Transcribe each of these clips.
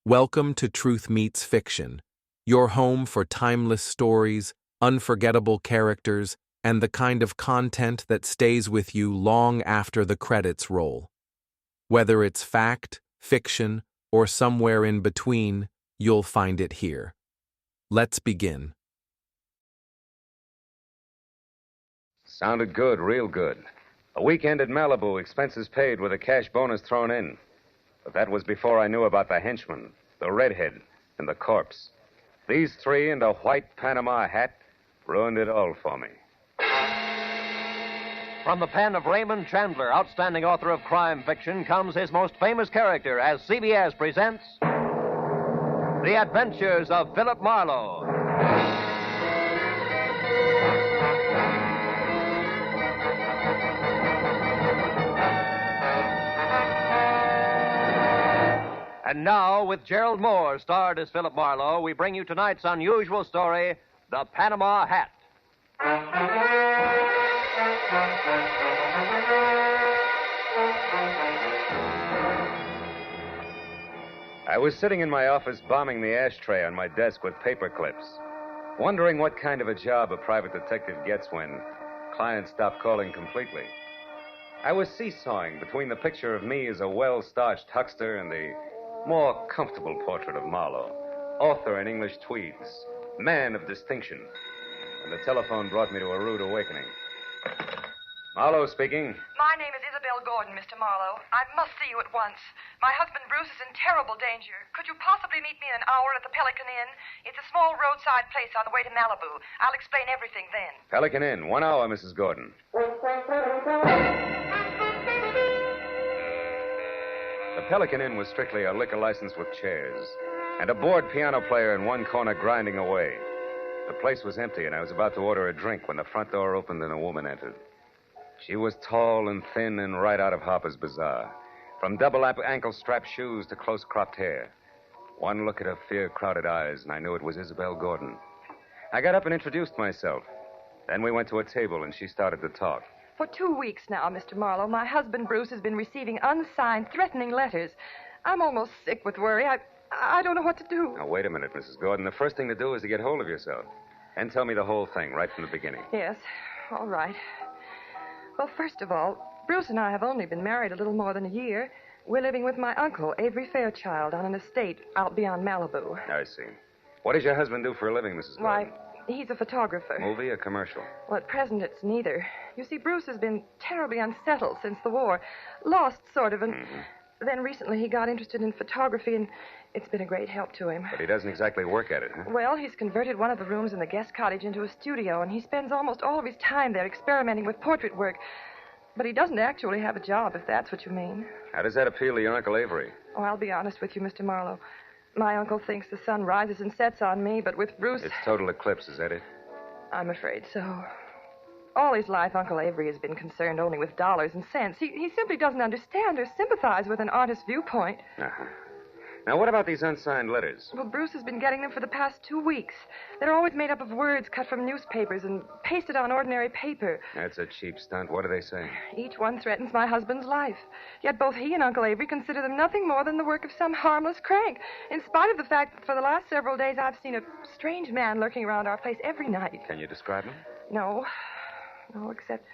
Welcome to Truth Meets Fiction, your home for timeless stories, unforgettable characters, and the kind of content that stays with you long after the credits roll. Whether it's fact, fiction, or somewhere in between, you'll find it here. Let's begin. Sounded good, real good. A weekend at Malibu, expenses paid with a cash bonus thrown in. But that was before I knew about the henchman, the redhead, and the corpse. These three and a white Panama hat ruined it all for me. From the pen of Raymond Chandler, outstanding author of crime fiction, comes his most famous character as CBS presents The Adventures of Philip Marlowe. And now, with Gerald Moore starred as Philip Marlowe, we bring you tonight's unusual story, The Panama Hat. I was sitting in my office bombing the ashtray on my desk with paper clips, wondering what kind of a job a private detective gets when clients stop calling completely. I was seesawing between the picture of me as a well-starched huckster and the more comfortable portrait of Marlowe, author in English tweeds, man of distinction. And the telephone brought me to a rude awakening. Marlowe speaking. My name is Isabel Gordon, Mr. Marlowe. I must see you at once. My husband Bruce is in terrible danger. Could you possibly meet me in an hour at the Pelican Inn? It's a small roadside place on the way to Malibu. I'll explain everything then. Pelican Inn, 1 hour, Mrs. Gordon. The Pelican Inn was strictly a liquor license with chairs, and a bored piano player in one corner grinding away. The place was empty, and I was about to order a drink when the front door opened and a woman entered. She was tall and thin and right out of Harper's Bazaar, from double ankle-strap shoes to close-cropped hair. One look at her fear-crowded eyes, and I knew it was Isabel Gordon. I got up and introduced myself. Then we went to a table, and she started to talk. For 2 weeks now, Mr. Marlowe, my husband Bruce has been receiving unsigned, threatening letters. I'm almost sick with worry. I don't know what to do. Now, wait a minute, Mrs. Gordon. The first thing to do is to get hold of yourself. And tell me the whole thing right from the beginning. Yes, all right. Well, first of all, Bruce and I have only been married a little more than a year. We're living with my uncle, Avery Fairchild, on an estate out beyond Malibu. I see. What does your husband do for a living, Mrs. Gordon? Why, he's a photographer. Movie or commercial? Well, at present, it's neither. You see, Bruce has been terribly unsettled since the war. Lost, sort of, and then recently he got interested in photography, and it's been a great help to him. But he doesn't exactly work at it, huh? Well, he's converted one of the rooms in the guest cottage into a studio, and he spends almost all of his time there experimenting with portrait work. But he doesn't actually have a job, if that's what you mean. How does that appeal to your Uncle Avery? Oh, I'll be honest with you, Mr. Marlowe. My uncle thinks the sun rises and sets on me, but with Bruce... It's total eclipse, is that it? I'm afraid so. All his life, Uncle Avery has been concerned only with dollars and cents. He simply doesn't understand or sympathize with an artist's viewpoint. Uh-huh. Now, what about these unsigned letters? Well, Bruce has been getting them for the past 2 weeks. They're always made up of words cut from newspapers and pasted on ordinary paper. That's a cheap stunt. What do they say? Each one threatens my husband's life. Yet both he and Uncle Avery consider them nothing more than the work of some harmless crank, in spite of the fact that for the last several days I've seen a strange man lurking around our place every night. Can you describe him? No, except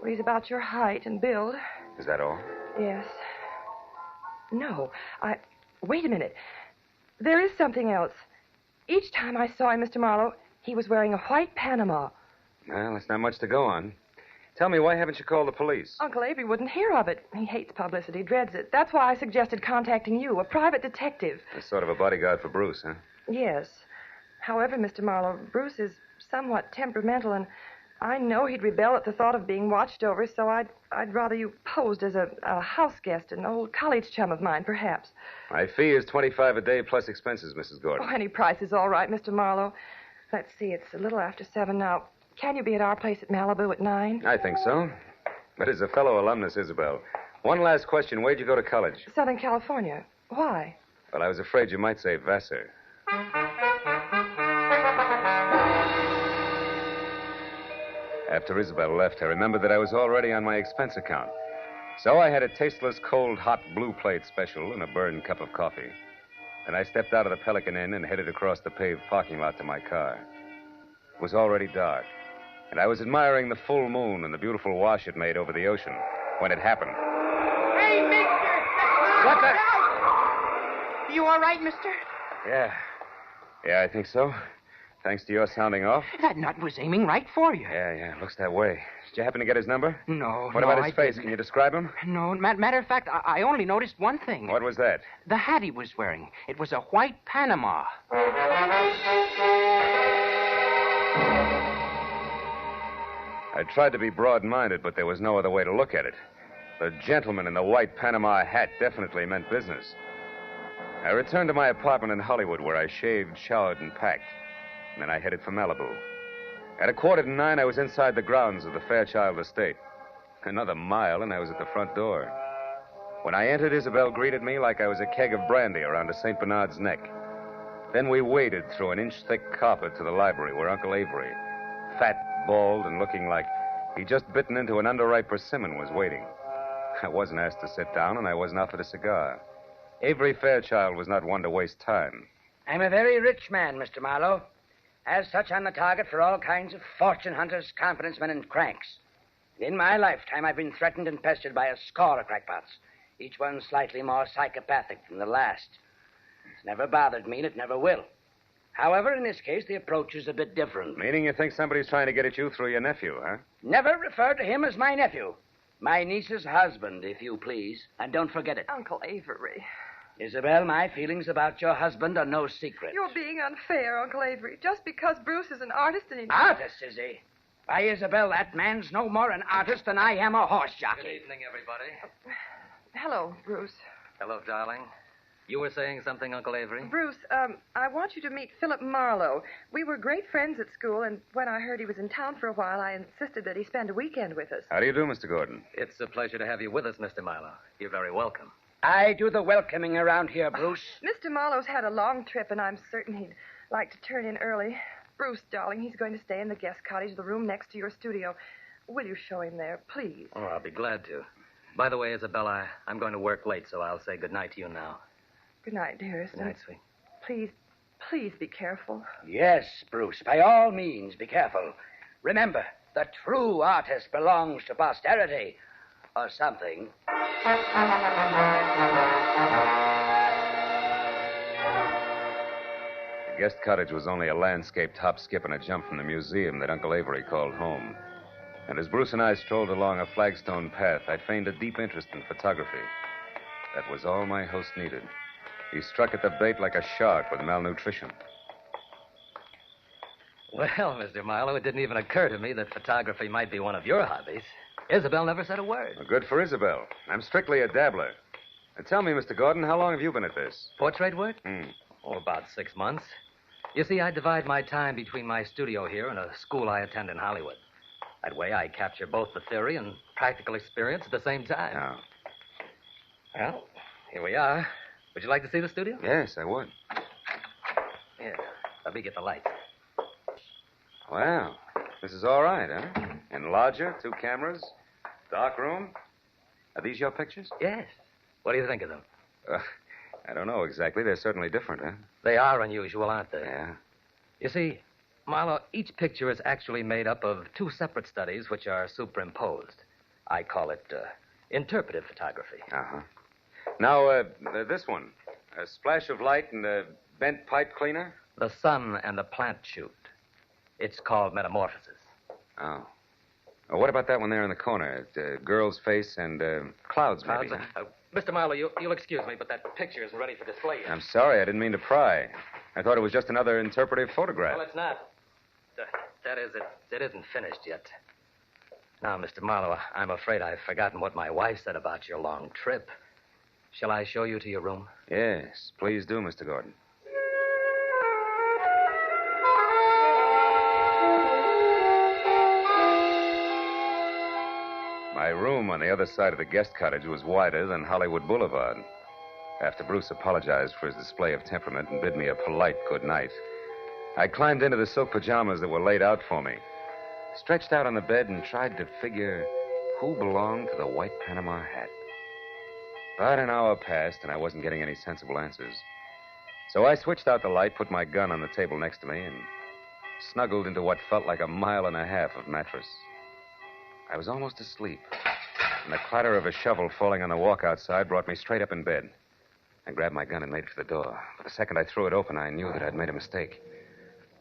well, he's about your height and build. Is that all? Yes. No, Wait a minute. There is something else. Each time I saw him, Mr. Marlowe, he was wearing a white Panama. Well, that's not much to go on. Tell me, why haven't you called the police? Uncle Avery wouldn't hear of it. He hates publicity, dreads it. That's why I suggested contacting you, a private detective. That's sort of a bodyguard for Bruce, huh? Yes. However, Mr. Marlowe, Bruce is somewhat temperamental, and I know he'd rebel at the thought of being watched over, so I'd rather you posed as a house guest, an old college chum of mine, perhaps. My fee is $25 a day plus expenses, Mrs. Gordon. Oh, any price is all right, Mr. Marlowe. Let's see, it's a little after 7 now. Can you be at our place at Malibu at 9? I think so. But as a fellow alumnus, Isabel, one last question. Where'd you go to college? Southern California. Why? Well, I was afraid you might say Vassar. After Isabel left, I remembered that I was already on my expense account. So I had a tasteless, cold, hot blue plate special and a burned cup of coffee. Then I stepped out of the Pelican Inn and headed across the paved parking lot to my car. It was already dark, and I was admiring the full moon and the beautiful wash it made over the ocean when it happened. Hey, mister! What the? You all right, mister? Yeah, I think so. Thanks to your sounding off. That nut was aiming right for you. Yeah, looks that way. Did you happen to get his number? No, What about his I face? didn't. Can you describe him? No, matter of fact, I only noticed one thing. What was that? The hat he was wearing. It was a white Panama. I tried to be broad-minded, but there was no other way to look at it. The gentleman in the white Panama hat definitely meant business. I returned to my apartment in Hollywood, where I shaved, showered, and packed. And then I headed for Malibu. At 8:45, I was inside the grounds of the Fairchild estate. Another mile, and I was at the front door. When I entered, Isabel greeted me like I was a keg of brandy around a St. Bernard's neck. Then we waded through an inch-thick carpet to the library where Uncle Avery, fat, bald, and looking like he'd just bitten into an underripe persimmon, was waiting. I wasn't asked to sit down, and I wasn't offered a cigar. Avery Fairchild was not one to waste time. I'm a very rich man, Mr. Marlowe. As such, I'm the target for all kinds of fortune hunters, confidence men, and cranks. In my lifetime, I've been threatened and pestered by a score of crackpots, each one slightly more psychopathic than the last. It's never bothered me, and it never will. However, in this case, the approach is a bit different. Meaning you think somebody's trying to get at you through your nephew, huh? Never refer to him as my nephew. My niece's husband, if you please. And don't forget it. Uncle Avery. Isabel, my feelings about your husband are no secret. You're being unfair, Uncle Avery. Just because Bruce is an artist and he... Artist, is he? Why, Isabel, that man's no more an artist than I am a horse jockey. Good evening, everybody. Hello, Bruce. Hello, darling. You were saying something, Uncle Avery? Bruce, I want you to meet Philip Marlowe. We were great friends at school, and when I heard he was in town for a while, I insisted that he spend a weekend with us. How do you do, Mr. Gordon? It's a pleasure to have you with us, Mr. Marlowe. You're very welcome. I do the welcoming around here, Bruce. Mr. Marlowe's had a long trip, and I'm certain he'd like to turn in early. Bruce, darling, he's going to stay in the guest cottage, the room next to your studio. Will you show him there, please? Oh, I'll be glad to. By the way, Isabella, I'm going to work late, so I'll say good night to you now. Good night, dearest. Good night, sweet. Please be careful. Yes, Bruce, by all means, be careful. Remember, the true artist belongs to posterity. Or something. The guest cottage was only a landscaped hop, skip, and a jump from the museum that Uncle Avery called home. And as Bruce and I strolled along a flagstone path, I feigned a deep interest in photography. That was all my host needed. He struck at the bait like a shark with malnutrition. Well, Mr. Marlowe, it didn't even occur to me that photography might be one of your hobbies. Isabel never said a word. Well, good for Isabel. I'm strictly a dabbler. Now, tell me, Mr. Gordon, how long have you been at this? Portrait work? Hmm. Oh, about 6 months. You see, I divide my time between my studio here and a school I attend in Hollywood. That way, I capture both the theory and practical experience at the same time. Oh. Well, here we are. Would you like to see the studio? Yes, I would. Here, let me get the lights. Wow. This is all right, huh? Enlarger, 2 cameras, dark room. Are these your pictures? Yes. What do you think of them? I don't know exactly. They're certainly different, huh? They are unusual, aren't they? Yeah. You see, Marlowe, each picture is actually made up of 2 separate studies which are superimposed. I call it interpretive photography. Uh-huh. Now, this one. A splash of light and a bent pipe cleaner? The sun and the plant shoot. It's called metamorphosis. Oh. What about that one there in the corner? Girl's face and clouds, maybe. Clouds? Mr. Marlowe, you'll excuse me, but that picture isn't ready for display yet. I'm sorry. I didn't mean to pry. I thought it was just another interpretive photograph. Well, it's not. That is, it isn't finished yet. Now, Mr. Marlowe, I'm afraid I've forgotten what my wife said about your long trip. Shall I show you to your room? Yes, please do, Mr. Gordon. My room on the other side of the guest cottage was wider than Hollywood Boulevard. After Bruce apologized for his display of temperament and bid me a polite good night, I climbed into the silk pajamas that were laid out for me, stretched out on the bed, and tried to figure who belonged to the white Panama hat. About an hour passed, and I wasn't getting any sensible answers. So I switched out the light, put my gun on the table next to me, and snuggled into what felt like 1.5 miles of mattress. I was almost asleep, and the clatter of a shovel falling on the walk outside brought me straight up in bed. I grabbed my gun and made for the door. But the second I threw it open, I knew that I'd made a mistake.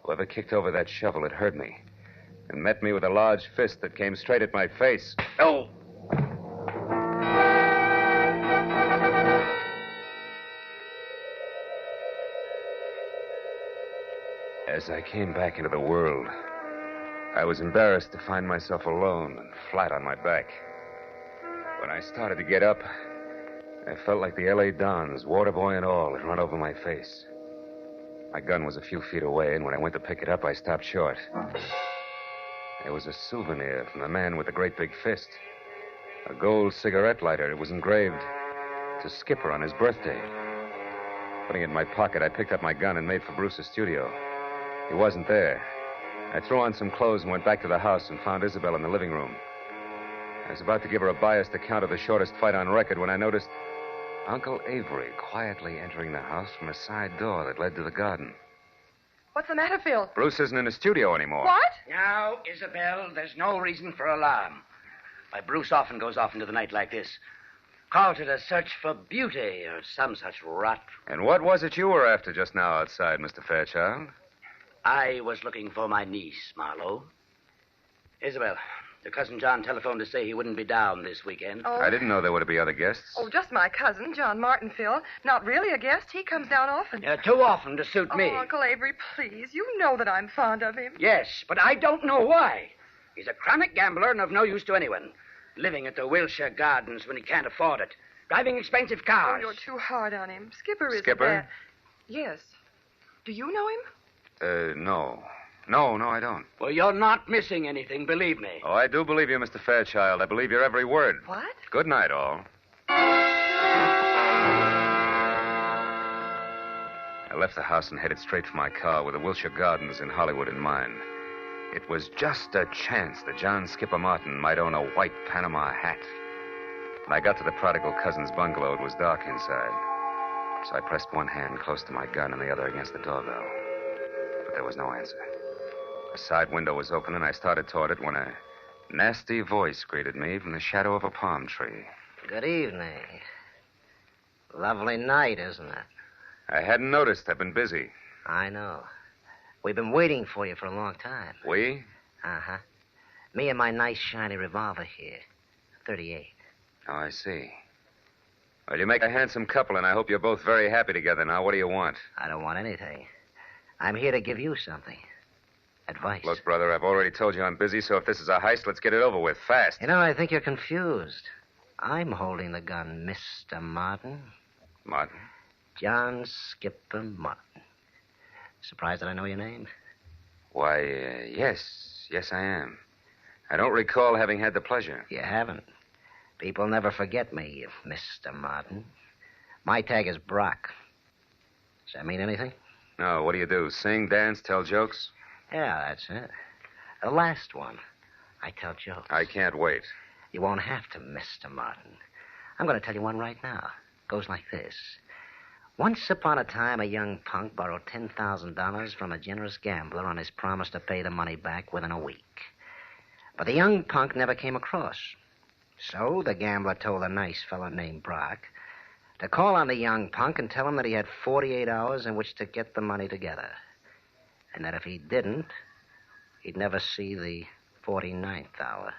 Whoever kicked over that shovel had hurt me and met me with a large fist that came straight at my face. Oh! As I came back into the world, I was embarrassed to find myself alone and flat on my back. When I started to get up, I felt like the L.A. Dons, water boy and all, had run over my face. My gun was a few feet away, and when I went to pick it up, I stopped short. There was a souvenir from the man with the great big fist. A gold cigarette lighter. It was engraved to Skipper on his birthday. Putting it in my pocket, I picked up my gun and made for Bruce's studio. He wasn't there. I threw on some clothes and went back to the house and found Isabel in the living room. I was about to give her a biased account of the shortest fight on record when I noticed Uncle Avery quietly entering the house from a side door that led to the garden. What's the matter, Phil? Bruce isn't in the studio anymore. What? Now, Isabel, there's no reason for alarm. Why, Bruce often goes off into the night like this. Called it a search for beauty or some such rot. And what was it you were after just now outside, Mr. Fairchild? I was looking for my niece, Marlowe. Isabel, your cousin John telephoned to say he wouldn't be down this weekend. Oh. I didn't know there were to be other guests. Oh, just my cousin, John Martin, Phil. Not really a guest. He comes down often. Too often to suit me. Oh, Uncle Avery, please. You know that I'm fond of him. Yes, but I don't know why. He's a chronic gambler and of no use to anyone. Living at the Wilshire Gardens when he can't afford it. Driving expensive Oh, cars. you're too hard on him. Skipper is Skipper? Yes. Do you know him? No. No, I don't. Well, you're not missing anything, believe me. Oh, I do believe you, Mr. Fairchild. I believe your every word. What? Good night, all. I left the house and headed straight for my car with the Wilshire Gardens in Hollywood in mind. It was just a chance that John Skipper Martin might own a white Panama hat. When I got to the prodigal cousin's bungalow, it was dark inside. So I pressed one hand close to my gun and the other against the doorbell. But there was no answer. A side window was open, and I started toward it when a nasty voice greeted me from the shadow of a palm tree. Good evening. Lovely night, isn't it? I hadn't noticed. I've been busy. I know. We've been waiting for you for a long time. We? Uh-huh. Me and my nice shiny revolver here. 38. Oh, I see. Well, you make a handsome couple, and I hope you're both very happy together now. What do you want? I don't want anything. I'm here to give you something. Advice. Look, brother, I've already told you I'm busy, so if this is a heist, let's get it over with, fast. You know, I think you're confused. I'm holding the gun, Mr. Martin. Martin? John Skipper Martin. Surprised that I know your name? Why, yes. Yes, I am. I don't recall having had the pleasure. You haven't. People never forget me, Mr. Martin. My tag is Brock. Does that mean anything? No, what do you do? Sing, dance, tell jokes? Yeah, that's it. The last one. I tell jokes. I can't wait. You won't have to, Mr. Martin. I'm going to tell you one right now. Goes like this. Once upon a time, a young punk borrowed $10,000 from a generous gambler on his promise to pay the money back within a week. But the young punk never came across. So the gambler told a nice fellow named Brock to call on the young punk and tell him that he had 48 hours in which to get the money together. And that if he didn't, he'd never see the 49th hour.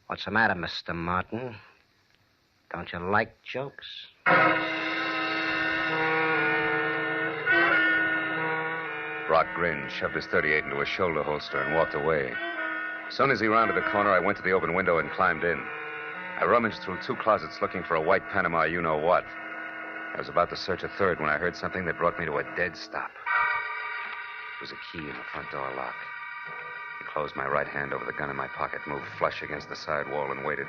What's the matter, Mr. Martin? Don't you like jokes? Brock grinned, shoved his 38 into a shoulder holster, and walked away. As soon as he rounded the corner, I went to the open window and climbed in. I rummaged through 2 closets looking for a white Panama you-know-what. I was about to search a third when I heard something that brought me to a dead stop. It was a key in the front door lock. I closed my right hand over the gun in my pocket, moved flush against the side wall, and waited.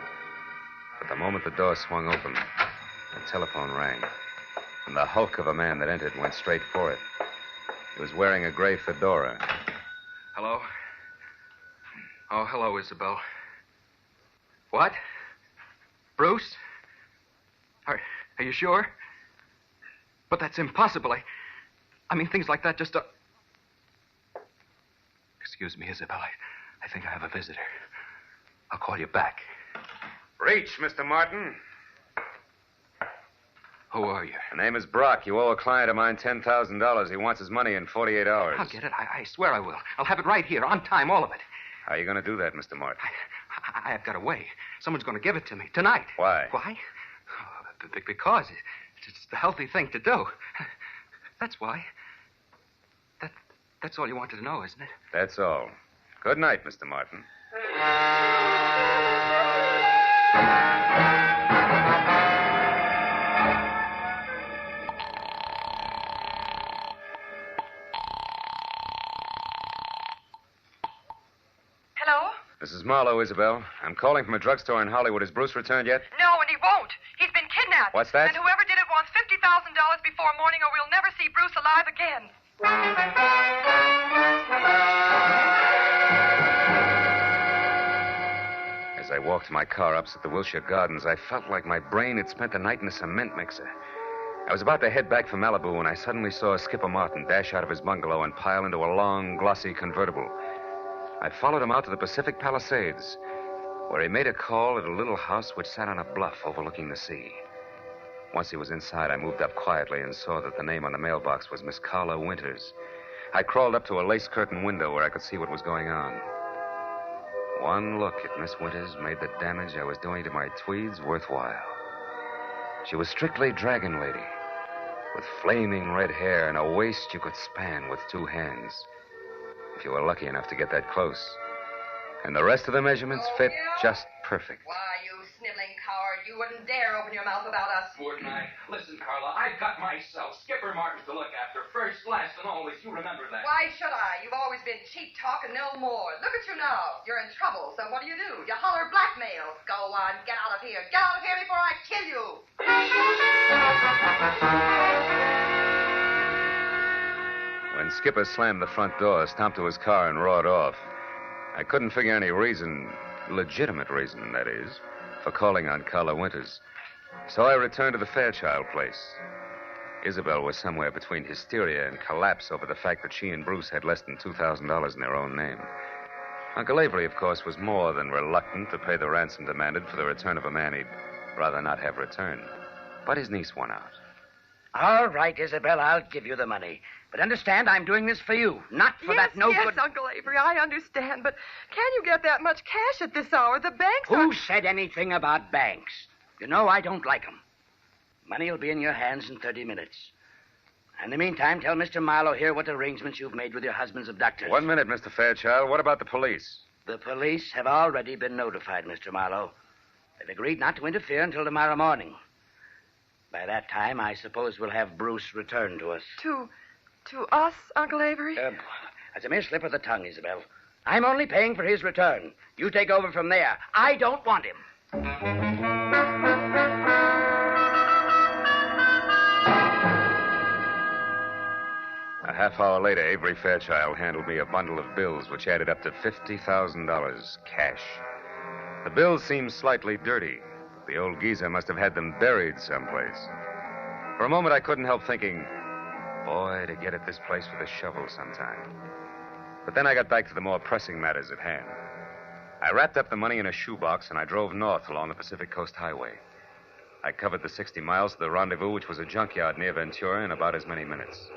But the moment the door swung open, the telephone rang. And the hulk of a man that entered went straight for it. He was wearing a gray fedora. Hello? Oh, hello, Isabel. What? Bruce? Are you sure? But that's impossible. I mean, things like that just don't... Excuse me, Isabel. I think I have a visitor. I'll call you back. Reach, Mr. Martin. Who are you? My name is Brock. You owe a client of mine $10,000. He wants his money in 48 hours. I'll get it. I swear I will. I'll have it right here, on time, all of it. How are you going to do that, Mr. Martin? I've got a way. Someone's going to give it to me tonight. Why? Why? Because it's the healthy thing to do. That's why. That's all you wanted to know, isn't it? That's all. Good night, Mr. Martin. Hello? Mrs. Marlowe, Isabel. I'm calling from a drugstore in Hollywood. Has Bruce returned yet? No, and he won't. He's been kidnapped. What's that? And whoever did it wants $50,000 before morning, or we'll never see Bruce alive again. As I walked to my car opposite the Wilshire Gardens, I felt like my brain had spent the night in a cement mixer. I was about to head back for Malibu when I suddenly saw Skipper Martin dash out of his bungalow and pile into a long, glossy convertible. I followed him out to the Pacific Palisades, where he made a call at a little house which sat on a bluff overlooking the sea. Once he was inside, I moved up quietly and saw that the name on the mailbox was Miss Carla Winters. I crawled up to a lace curtain window where I could see what was going on. One look at Miss Winters made the damage I was doing to my tweeds worthwhile. She was strictly Dragon Lady, with flaming red hair and a waist you could span with two hands, if you were lucky enough to get that close. And the rest of the measurements fit just perfect. Why, you sniveling coward, you wouldn't dare open your mouth about us. Wouldn't I? Listen, Carla, I've got myself, Skipper Martin, to look after. First, last, and always. You remember that. Why should I? You've always been cheap talk and no more. Look at you now. You're in trouble, so what do? You holler blackmail. Go on, get out of here. Get out of here before I kill you. When Skipper slammed the front door, stomped to his car, and roared off, I couldn't figure any reason, legitimate reason, that is, for calling on Carla Winters. So I returned to the Fairchild place. Isabel was somewhere between hysteria and collapse over the fact that she and Bruce had less than $2,000 in their own name. Uncle Avery, of course, was more than reluctant to pay the ransom demanded for the return of a man he'd rather not have returned. But his niece won out. All right, Isabel, I'll give you the money. But understand, I'm doing this for you, not for that no yes, good... Yes, Uncle Avery, I understand, but can you get that much cash at this hour? The banks are... Who said anything about banks? You know I don't like them. Money will be in your hands in 30 minutes. In the meantime, tell Mr. Marlowe here what arrangements you've made with your husband's abductors. 1 minute, Mr. Fairchild. What about the police? The police have already been notified, Mr. Marlowe. They've agreed not to interfere until tomorrow morning. By that time, I suppose we'll have Bruce return to us. To us, Uncle Avery? That's a mere slip of the tongue, Isabel. I'm only paying for his return. You take over from there. I don't want him. A half hour later, Avery Fairchild handed me a bundle of bills which added up to $50,000 cash. The bills seemed slightly dirty. The old geezer must have had them buried someplace. For a moment, I couldn't help thinking, boy, to get at this place with a shovel sometime. But then I got back to the more pressing matters at hand. I wrapped up the money in a shoebox, and I drove north along the Pacific Coast Highway. I covered the 60 miles to the rendezvous, which was a junkyard near Ventura, in about as many minutes.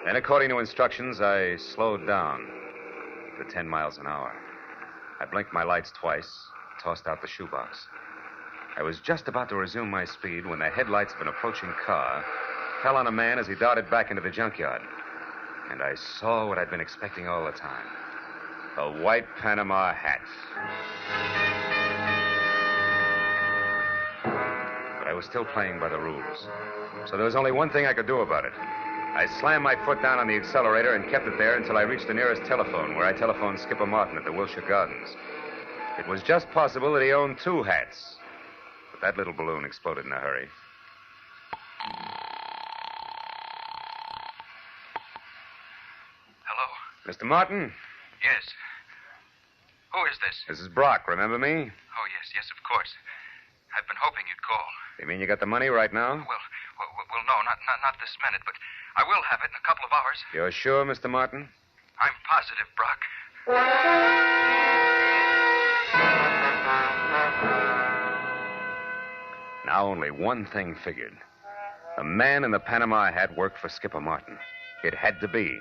Then, according to instructions, I slowed down to 10 miles an hour. I blinked my lights twice, tossed out the shoebox. I was just about to resume my speed when the headlights of an approaching car fell on a man as he darted back into the junkyard. And I saw what I'd been expecting all the time. The white Panama Hat. But I was still playing by the rules. So there was only one thing I could do about it. I slammed my foot down on the accelerator and kept it there until I reached the nearest telephone, where I telephoned Skipper Martin at the Wilshire Gardens. It was just possible that he owned two hats. But that little balloon exploded in a hurry. Hello? Mr. Martin? Yes. Who is this? This is Brock, remember me? Oh, yes, of course. I've been hoping you'd call. You mean you got the money right now? Well, no, not this minute, but I will have it in a couple of hours. You're sure, Mr. Martin? I'm positive, Brock. Now only one thing figured. The man in the Panama hat worked for Skipper Martin. It had to be.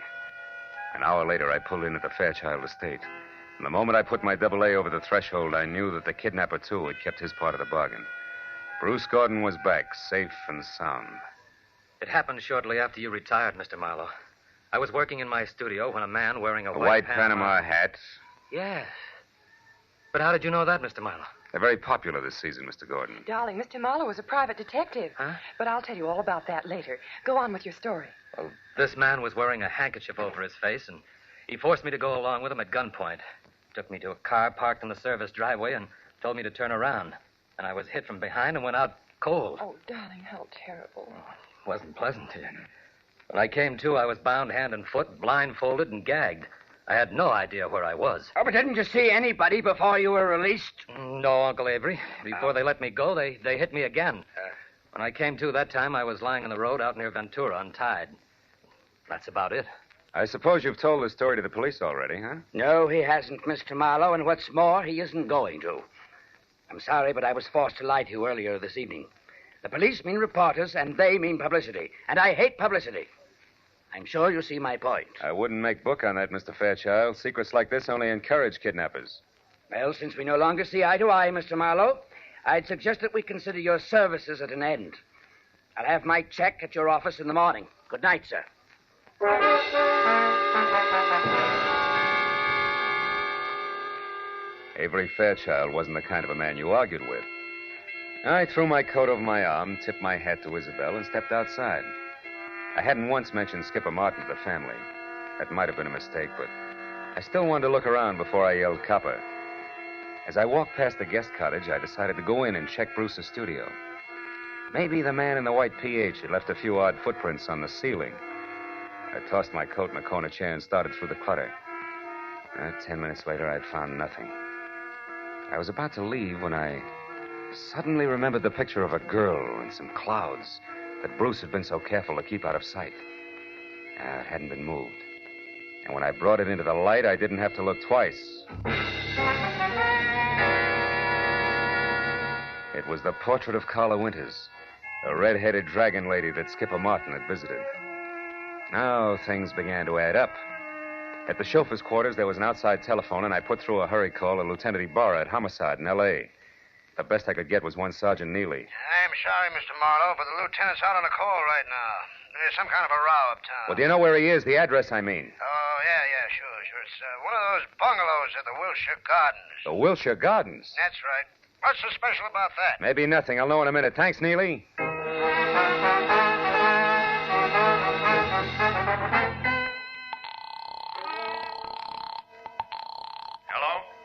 An hour later, I pulled in at the Fairchild estate. And the moment I put my AA over the threshold, I knew that the kidnapper, too, had kept his part of the bargain. Bruce Gordon was back, safe and sound. It happened shortly after you retired, Mr. Marlowe. I was working in my studio when a man wearing a white Panama hat. Yes. But how did you know that, Mr. Marlowe? They're very popular this season, Mr. Gordon. Darling, Mr. Marlowe was a private detective. Huh? But I'll tell you all about that later. Go on with your story. Well, this man was wearing a handkerchief over his face, and he forced me to go along with him at gunpoint. Took me to a car parked in the service driveway and told me to turn around. And I was hit from behind and went out cold. Oh, darling, how terrible. It wasn't pleasant to you. When I came to, I was bound hand and foot, blindfolded, and gagged. I had no idea where I was. Oh, but didn't you see anybody before you were released? No, Uncle Avery. Before they let me go, they hit me again. When I came to that time, I was lying on the road out near Ventura, untied. That's about it. I suppose you've told the story to the police already, huh? No, he hasn't, Mr. Marlowe, and what's more, he isn't going to. I'm sorry, but I was forced to lie to you earlier this evening. The police mean reporters, and they mean publicity. And I hate publicity. I'm sure you see my point. I wouldn't make book on that, Mr. Fairchild. Secrets like this only encourage kidnappers. Well, since we no longer see eye to eye, Mr. Marlowe, I'd suggest that we consider your services at an end. I'll have my check at your office in the morning. Good night, sir. Avery Fairchild wasn't the kind of a man you argued with. I threw my coat over my arm, tipped my hat to Isabel, and stepped outside. I hadn't once mentioned Skipper Martin to the family. That might have been a mistake, but I still wanted to look around before I yelled copper. As I walked past the guest cottage, I decided to go in and check Bruce's studio. Maybe the man in the white PH had left a few odd footprints on the ceiling. I tossed my coat in a corner chair and started through the clutter. 10 minutes later, I'd found nothing. I was about to leave when I suddenly remembered the picture of a girl in some clouds that Bruce had been so careful to keep out of sight. It hadn't been moved. And when I brought it into the light, I didn't have to look twice. It was the portrait of Carla Winters, the red-headed dragon lady that Skipper Martin had visited. Now things began to add up. At the chauffeur's quarters, there was an outside telephone, and I put through a hurry call to Lieutenant Ibarra at Homicide in L.A. The best I could get was one Sergeant Neely. I'm sorry, Mr. Marlowe, but the lieutenant's out on a call right now. There's some kind of a row uptown. Well, do you know where he is? The address, I mean. Oh, yeah, sure. It's one of those bungalows at the Wilshire Gardens. The Wilshire Gardens? That's right. What's so special about that? Maybe nothing. I'll know in a minute. Thanks, Neely.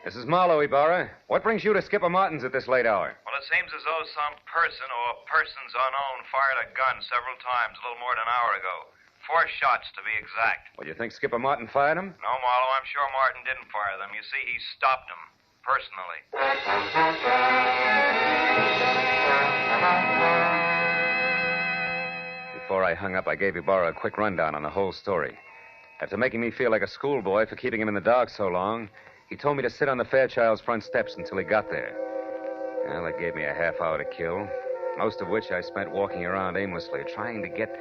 This is Marlowe, Ibarra. What brings you to Skipper Martin's at this late hour? Well, it seems as though some person or persons unknown fired a gun several times a little more than an hour ago. 4 shots, to be exact. Well, you think Skipper Martin fired them? No, Marlowe, I'm sure Martin didn't fire them. You see, he stopped them, personally. Before I hung up, I gave Ibarra a quick rundown on the whole story. After making me feel like a schoolboy for keeping him in the dark so long, he told me to sit on the Fairchild's front steps until he got there. Well, that gave me a half hour to kill, most of which I spent walking around aimlessly, trying to get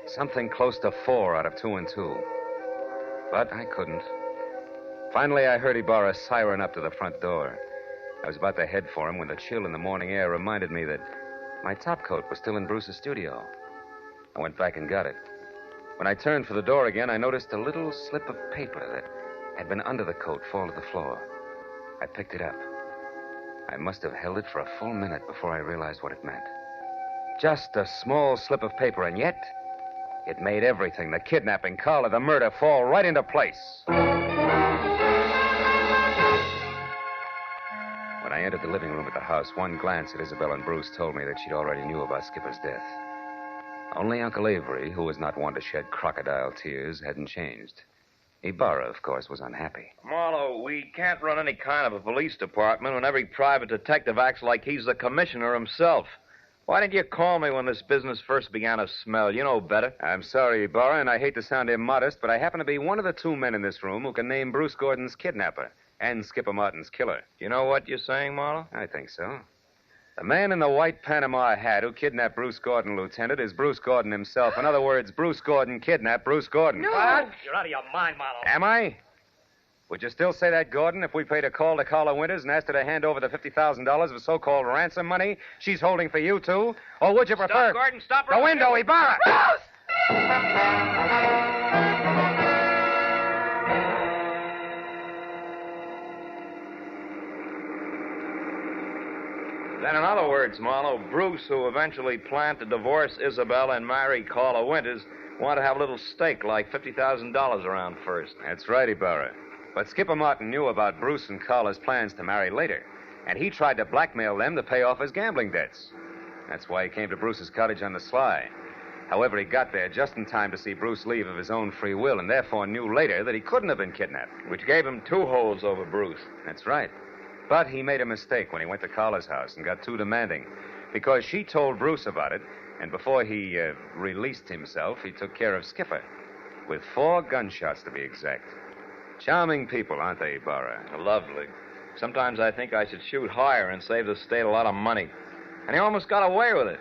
something close to 4 out of 2 and 2. But I couldn't. Finally, I heard Ibarra siren up to the front door. I was about to head for him when the chill in the morning air reminded me that my topcoat was still in Bruce's studio. I went back and got it. When I turned for the door again, I noticed a little slip of paper that had been under the coat fall to the floor. I picked it up. I must have held it for a full minute before I realized what it meant. Just a small slip of paper, and yet it made everything, the kidnapping, Carla, the murder, fall right into place. When I entered the living room at the house, one glance at Isabel and Bruce told me that she'd already knew about Skipper's death. Only Uncle Avery, who was not one to shed crocodile tears, hadn't changed. Ibarra, of course, was unhappy. Marlowe, we can't run any kind of a police department when every private detective acts like he's the commissioner himself. Why didn't you call me when this business first began to smell? You know better. I'm sorry, Ibarra, and I hate to sound immodest, but I happen to be one of the two men in this room who can name Bruce Gordon's kidnapper and Skipper Martin's killer. You know what you're saying, Marlowe? I think so. The man in the white Panama hat who kidnapped Bruce Gordon, Lieutenant, is Bruce Gordon himself. In other words, Bruce Gordon kidnapped Bruce Gordon. No! What? You're out of your mind, Marlowe. Am I? Would you still say that, Gordon, if we paid a call to Carla Winters and asked her to hand over the $50,000 of so-called ransom money she's holding for you two? Or would you prefer... Stop, Gordon, stop The right window, Ibarra! Then, in other words, Marlowe, Bruce, who eventually planned to divorce Isabel and marry Carla Winters, wanted to have a little stake, like $50,000 around first. That's right, Ibarra. But Skipper Martin knew about Bruce and Carla's plans to marry later, and he tried to blackmail them to pay off his gambling debts. That's why he came to Bruce's cottage on the sly. However, he got there just in time to see Bruce leave of his own free will, and therefore knew later that he couldn't have been kidnapped. Which gave him two holds over Bruce. That's right. But he made a mistake when he went to Carla's house and got too demanding, because she told Bruce about it, and before he released himself, he took care of Skipper, with 4 gunshots to be exact. Charming people, aren't they, Ibarra? Lovely. Sometimes I think I should shoot higher and save the state a lot of money. And he almost got away with it.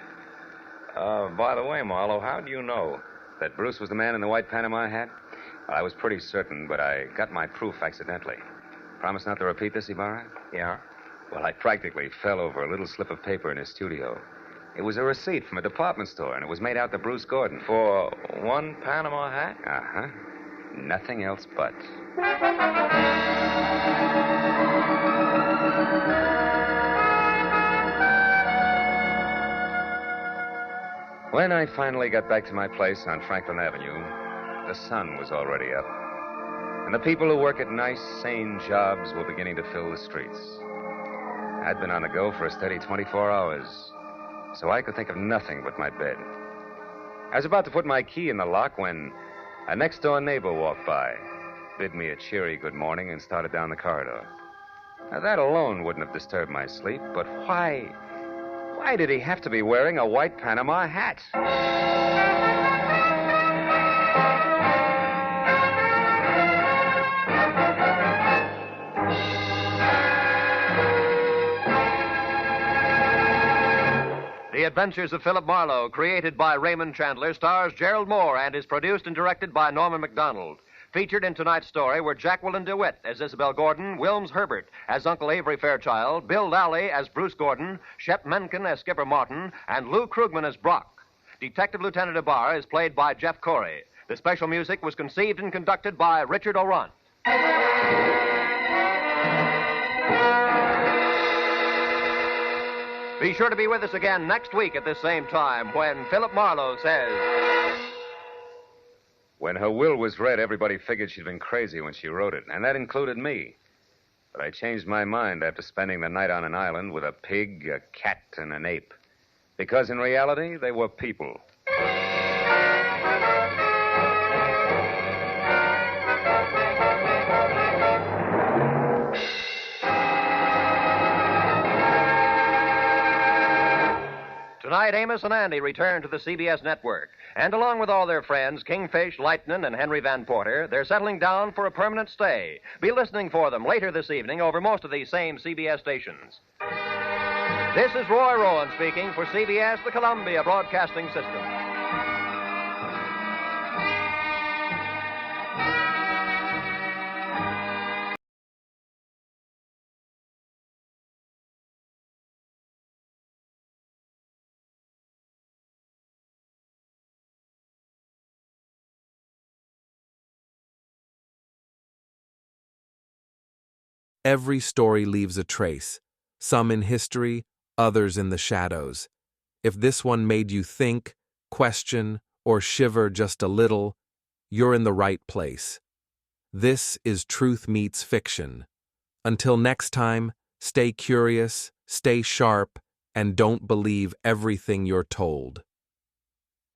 By the way, Marlowe, how do you know? That Bruce was the man in the white Panama hat? Well, I was pretty certain, but I got my proof accidentally. Promise not to repeat this, Ibarra? Yeah? Well, I practically fell over a little slip of paper in his studio. It was a receipt from a department store, and it was made out to Bruce Gordon. For 1 Panama hat? Uh-huh. Nothing else but. When I finally got back to my place on Franklin Avenue, the sun was already up. And the people who work at nice, sane jobs were beginning to fill the streets. I'd been on the go for a steady 24 hours, so I could think of nothing but my bed. I was about to put my key in the lock when a next-door neighbor walked by, bid me a cheery good morning, and started down the corridor. Now, that alone wouldn't have disturbed my sleep, but why did he have to be wearing a white Panama hat? The Adventures of Philip Marlowe, created by Raymond Chandler, stars Gerald Moore and is produced and directed by Norman MacDonald. Featured in tonight's story were Jacqueline DeWitt as Isabel Gordon, Wilms Herbert as Uncle Avery Fairchild, Bill Lally as Bruce Gordon, Shep Menken as Skipper Martin, and Lou Krugman as Brock. Detective Lieutenant Ibarra is played by Jeff Corey. The special music was conceived and conducted by Richard Orant. Be sure to be with us again next week at this same time when Philip Marlowe says... When her will was read, everybody figured she'd been crazy when she wrote it, and that included me. But I changed my mind after spending the night on an island with a pig, a cat, and an ape. Because in reality, they were people. Tonight, Amos and Andy return to the CBS network. And along with all their friends, Kingfish, Lightnin, and Henry Van Porter, they're settling down for a permanent stay. Be listening for them later this evening over most of these same CBS stations. This is Roy Rowan speaking for CBS, the Columbia Broadcasting System. Every story leaves a trace, some in history, others in the shadows. If this one made you think, question, or shiver just a little, you're in the right place. This is Truth Meets Fiction. Until next time, stay curious, stay sharp, and don't believe everything you're told.